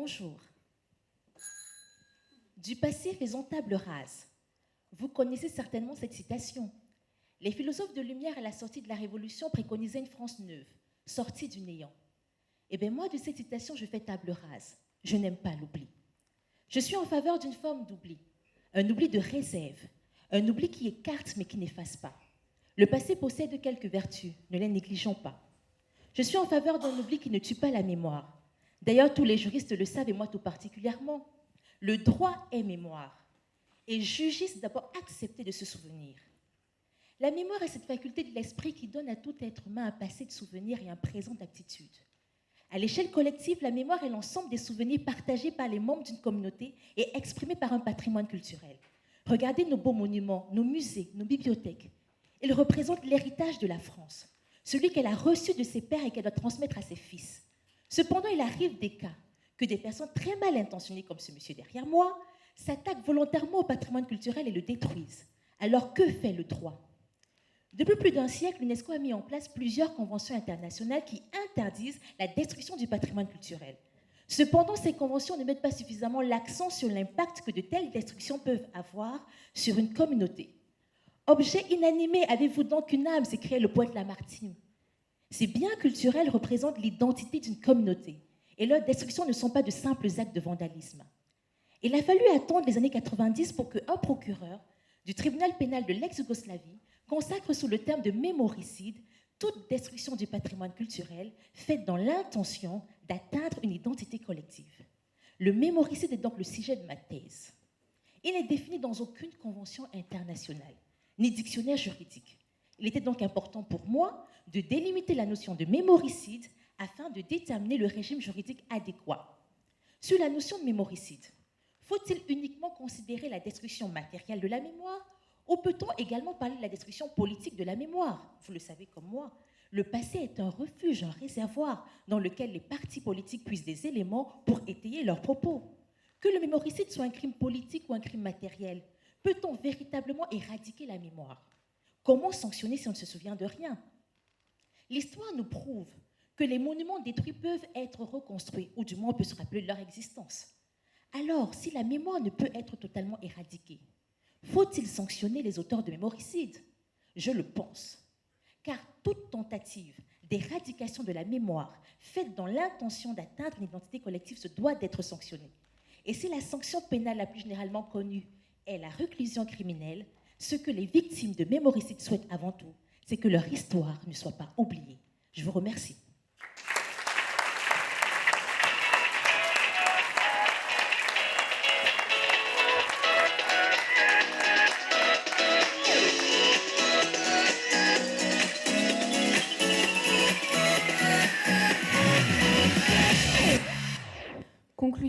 Bonjour. Du passé, faisons table rase. Vous connaissez certainement cette citation. Les philosophes de lumière à la sortie de la Révolution préconisaient une France neuve, sortie du néant. Eh bien moi, de cette citation, je fais table rase. Je n'aime pas l'oubli. Je suis en faveur d'une forme d'oubli, un oubli de réserve, un oubli qui écarte mais qui n'efface pas. Le passé possède quelques vertus, ne les négligeons pas. Je suis en faveur d'un oubli qui ne tue pas la mémoire. D'ailleurs, tous les juristes le savent et moi tout particulièrement. Le droit est mémoire. Et jugistes d'abord accepter de se souvenir. La mémoire est cette faculté de l'esprit qui donne à tout être humain un passé de souvenirs et un présent d'aptitude. À l'échelle collective, la mémoire est l'ensemble des souvenirs partagés par les membres d'une communauté et exprimés par un patrimoine culturel. Regardez nos beaux monuments, nos musées, nos bibliothèques. Ils représentent l'héritage de la France, celui qu'elle a reçu de ses pères et qu'elle doit transmettre à ses fils. Cependant, il arrive des cas que des personnes très mal intentionnées, comme ce monsieur derrière moi, s'attaquent volontairement au patrimoine culturel et le détruisent. Alors que fait le droit ? Depuis plus d'un siècle, l'UNESCO a mis en place plusieurs conventions internationales qui interdisent la destruction du patrimoine culturel. Cependant, ces conventions ne mettent pas suffisamment l'accent sur l'impact que de telles destructions peuvent avoir sur une communauté. Objet inanimé, avez-vous donc une âme, s'écria le poète Lamartine. Ces biens culturels représentent l'identité d'une communauté et leurs destructions ne sont pas de simples actes de vandalisme. Il a fallu attendre les années 90 pour qu'un procureur du tribunal pénal de l'ex-Yougoslavie consacre sous le terme de mémoricide toute destruction du patrimoine culturel faite dans l'intention d'atteindre une identité collective. Le mémoricide est donc le sujet de ma thèse. Il n'est défini dans aucune convention internationale, ni dictionnaire juridique. Il était donc important pour moi de délimiter la notion de mémoricide afin de déterminer le régime juridique adéquat. Sur la notion de mémoricide, faut-il uniquement considérer la destruction matérielle de la mémoire ou peut-on également parler de la destruction politique de la mémoire ? Vous le savez comme moi, le passé est un refuge, un réservoir dans lequel les partis politiques puisent des éléments pour étayer leurs propos. Que le mémoricide soit un crime politique ou un crime matériel, peut-on véritablement éradiquer la mémoire ? Comment sanctionner si on ne se souvient de rien ? L'histoire nous prouve que les monuments détruits peuvent être reconstruits, ou du moins on peut se rappeler de leur existence. Alors, si la mémoire ne peut être totalement éradiquée, faut-il sanctionner les auteurs de mémoricides ? Je le pense. Car toute tentative d'éradication de la mémoire faite dans l'intention d'atteindre une identité collective se doit d'être sanctionnée. Et si la sanction pénale la plus généralement connue est la réclusion criminelle, ce que les victimes de mémoricides souhaitent avant tout, c'est que leur histoire ne soit pas oubliée. Je vous remercie.